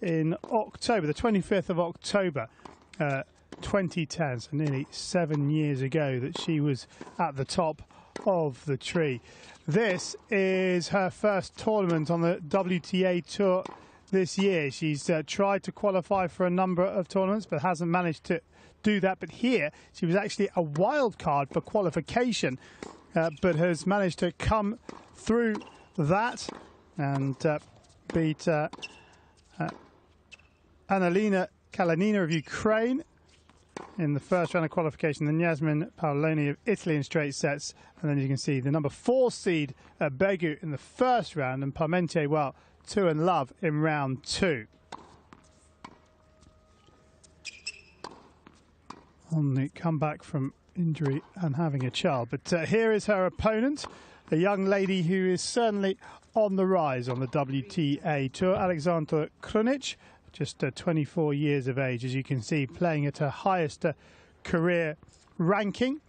in October, the 25th of October, 2010, so nearly 7 years ago that she was at the top of the tree. This is her first tournament on the WTA Tour this year. She's tried to qualify for a number of tournaments but hasn't managed to do that. But here she was actually a wild card for qualification, but has managed to come through that and beat Annalina Kalinina of Ukraine in the first round of qualification, then Yasmin Paoloni of Italy in straight sets, and then you can see the number 4 seed Begu in the first round, and Parmentier, well, 2 and Love in round 2. On the comeback from injury and having a child. But here is her opponent, a young lady who is certainly on the rise on the WTA Tour, Aleksandra Krunic, just 24 years of age, as you can see, playing at her highest career ranking.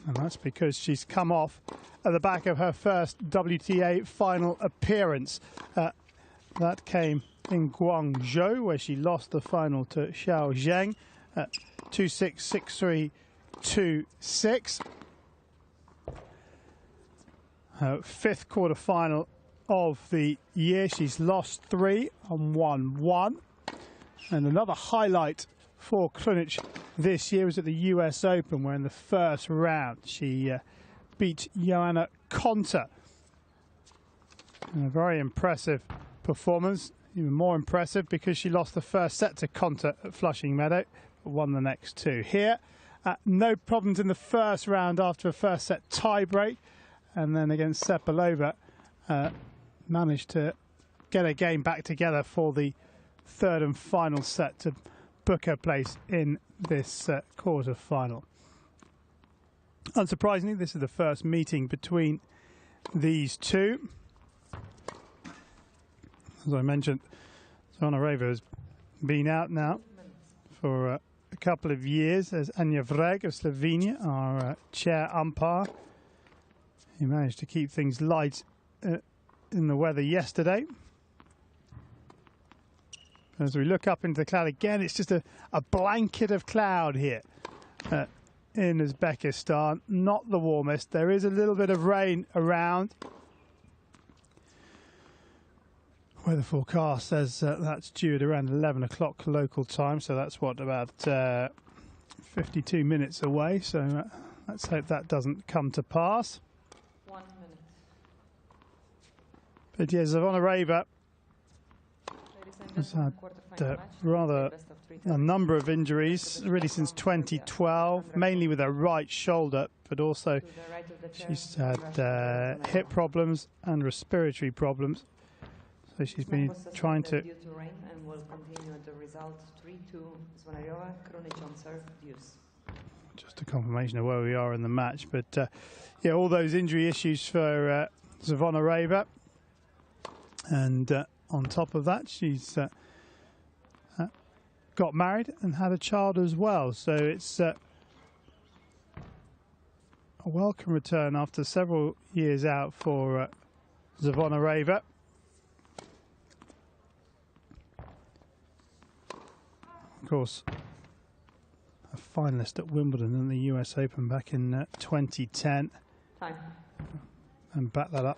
And that's because she's come off at the back of her first WTA final appearance. That came in Guangzhou, where she lost the final to Xiao Zheng at 2-6, 6-3, 2-6. Her 5th quarter-final of the year. She's lost 3 and won 1. And another highlight for Krunic this year was at the US Open, where in the first round she beat Joanna Konta. And a very impressive performance, even more impressive because she lost the first set to Konta at Flushing Meadow, but won the next 2. Here, no problems in the first round after a first set tie-break, and then against Sepulova, managed to get her game back together for the 3rd and final set to book her place in this quarter-final. Unsurprisingly, this is the first meeting between these two. As I mentioned, Zvonareva has been out now for a couple of years. There's Anja Vreg of Slovenia, our chair umpire. He managed to keep things light in the weather yesterday. As we look up into the cloud again, it's just a blanket of cloud here in Uzbekistan. Not the warmest. There is a little bit of rain around. Weather forecast says that's due at around 11 o'clock local time, so that's what, about 52 minutes away. So let's hope that doesn't come to pass. 1 minute. But yeah, Zvonareva has had rather a number of injuries, really since 2012, mainly with her right shoulder, but also she's had hip problems and respiratory problems. So she's been trying to... Just a confirmation of where we are in the match, but yeah, all those injury issues for Zvonareva, and on top of that, she's got married and had a child as well. So it's a welcome return after several years out for Zvonareva. Of course, a finalist at Wimbledon and the US Open back in 2010. Time. And back that up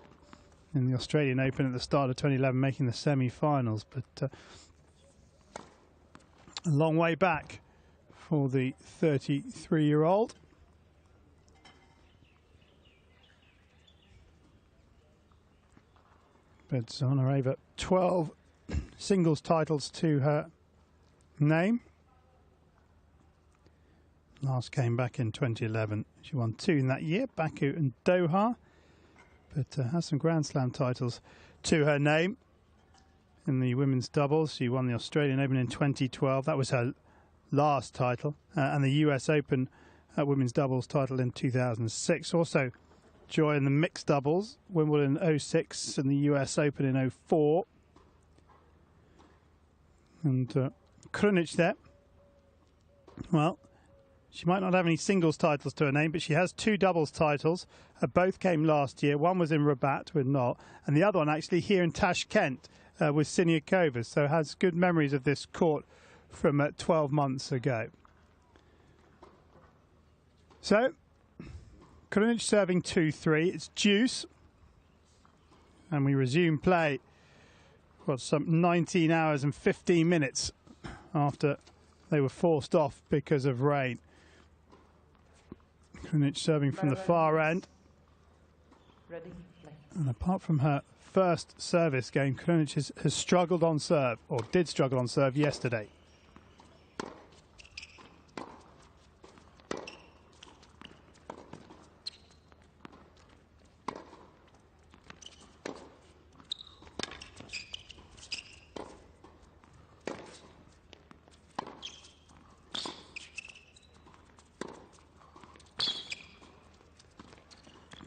in the Australian Open at the start of 2011, making the semi-finals. But a long way back for the 33-year-old. But Zvonareva, 12 singles titles to her name. Last came back in 2011. She won 2 in that year, Baku and Doha. But has some Grand Slam titles to her name. In the women's doubles, she won the Australian Open in 2012. That was her last title. And the US Open women's doubles title in 2006. Also joy in the mixed doubles, Wimbledon in 06 and the US Open in 04. And Krunic there, well, She might not have any singles titles to her name, but she has 2 doubles titles. Both came last year. One was in Rabat with Not, and the other one actually here in Tashkent with Siniakova. So has good memories of this court from 12 months ago. So, Krunic serving 2-3. It's deuce. And we resume play, some 19 hours and 15 minutes after they were forced off because of rain. Krunic serving from the far end. And apart from her first service game, Krunic has struggled on serve, or did struggle on serve yesterday.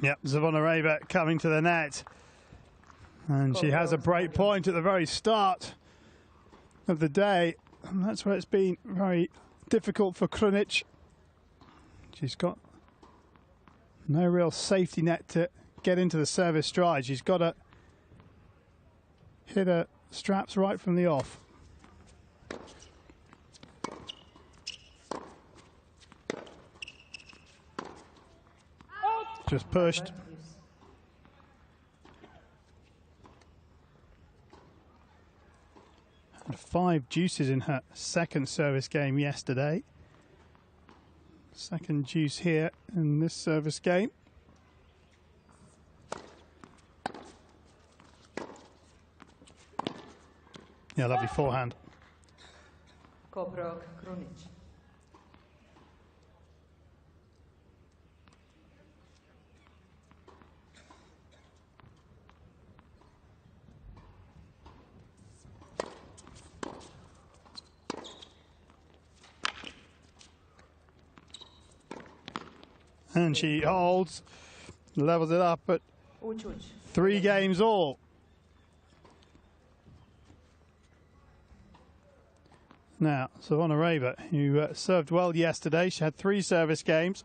Yep, Zvonareva coming to the net. And she has a break point at the very start of the day. And that's where it's been very difficult for Krunic. She's got no real safety net to get into the service stride. She's got to hit her straps right from the off. Just pushed. And 5 deuces in her second service game yesterday. Second deuce here in this service game. Yeah, lovely forehand. Krunic. And she holds, levels it up at 3 games all. Now, Zvonareva, who served well yesterday, she had 3 service games,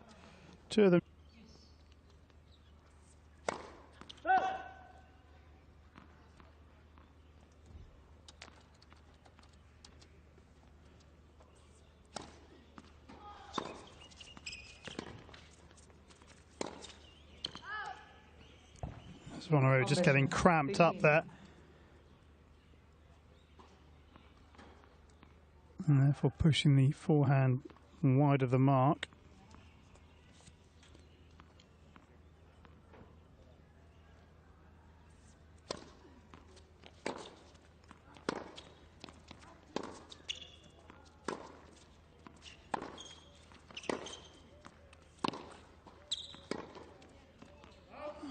2 of them. Zvonareva just getting cramped up there. And therefore pushing the forehand wide of the mark.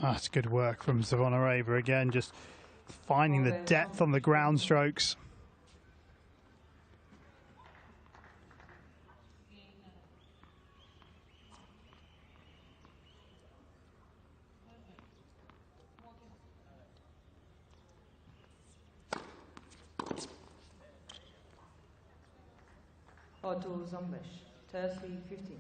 That's good work from Zvonareva again, just finding the depth on the ground strokes. Auto Zombesh, 30-15.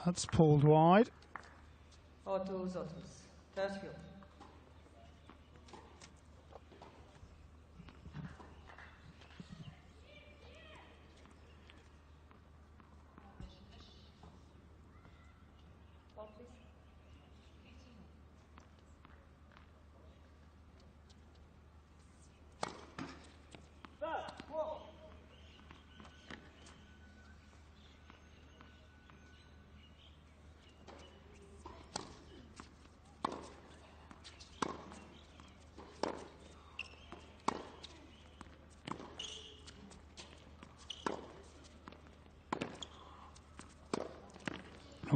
That's pulled wide. Auto Zotos, Tashkent.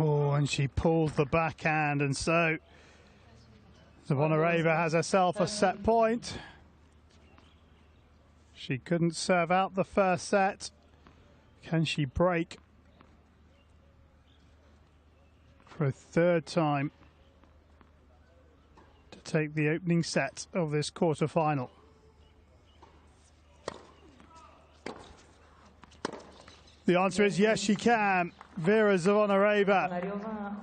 Oh, and she pulls the backhand, and so Zvonareva has herself a set point. She couldn't serve out the first set. Can she break for a third time to take the opening set of this quarter-final? The answer is yes, she can. Vera Zvonareva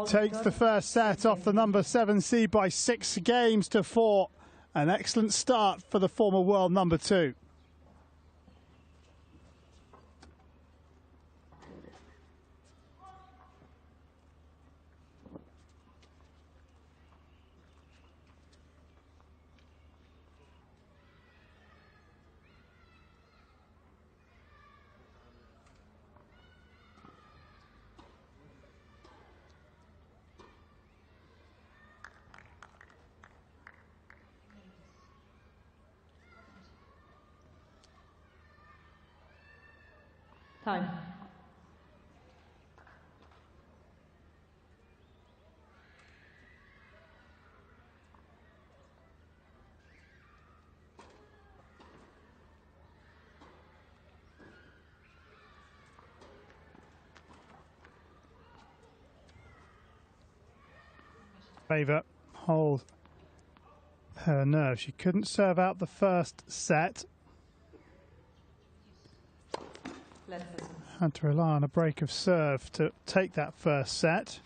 takes the first set off the number 7 seed by 6 games to 4. An excellent start for the former world number 2. Time. Favour hold her nerve. She couldn't serve out the first set. Had to rely on a break of serve to take that first set.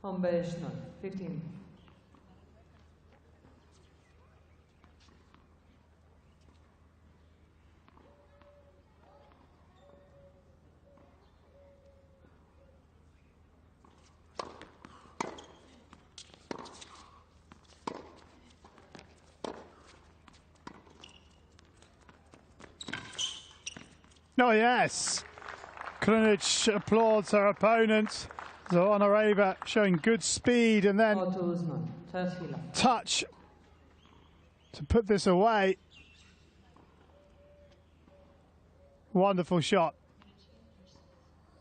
On base 15. Oh yes, Krunic applauds her opponent. Zvonareva showing good speed and then touch to put this away. Wonderful shot.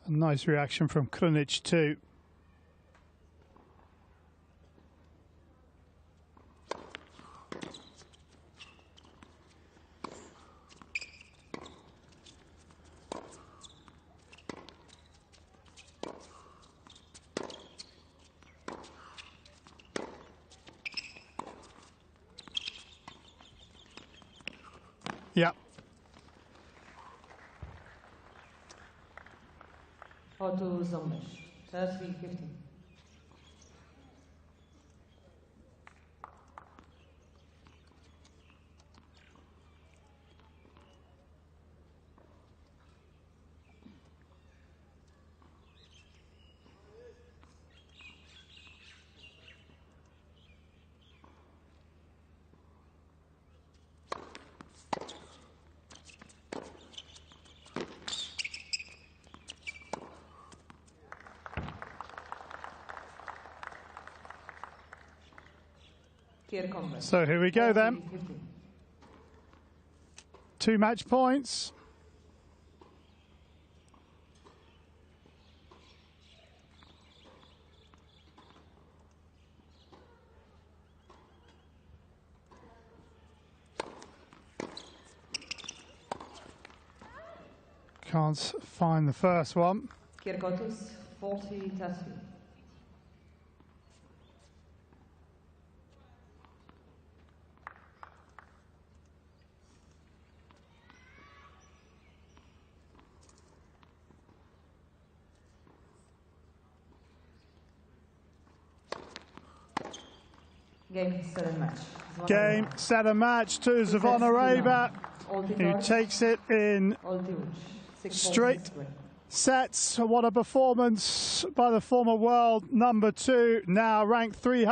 A nice reaction from Krunic too. Yeah. Auto Zombish, 30-15. So here we go then. 2 match points. Can't find the first one. Kirkotis, 40-30. Game, set and match. Game, set and match to Zvonareva, who takes it in straight sets. What a performance by the former world number 2, now ranked 300.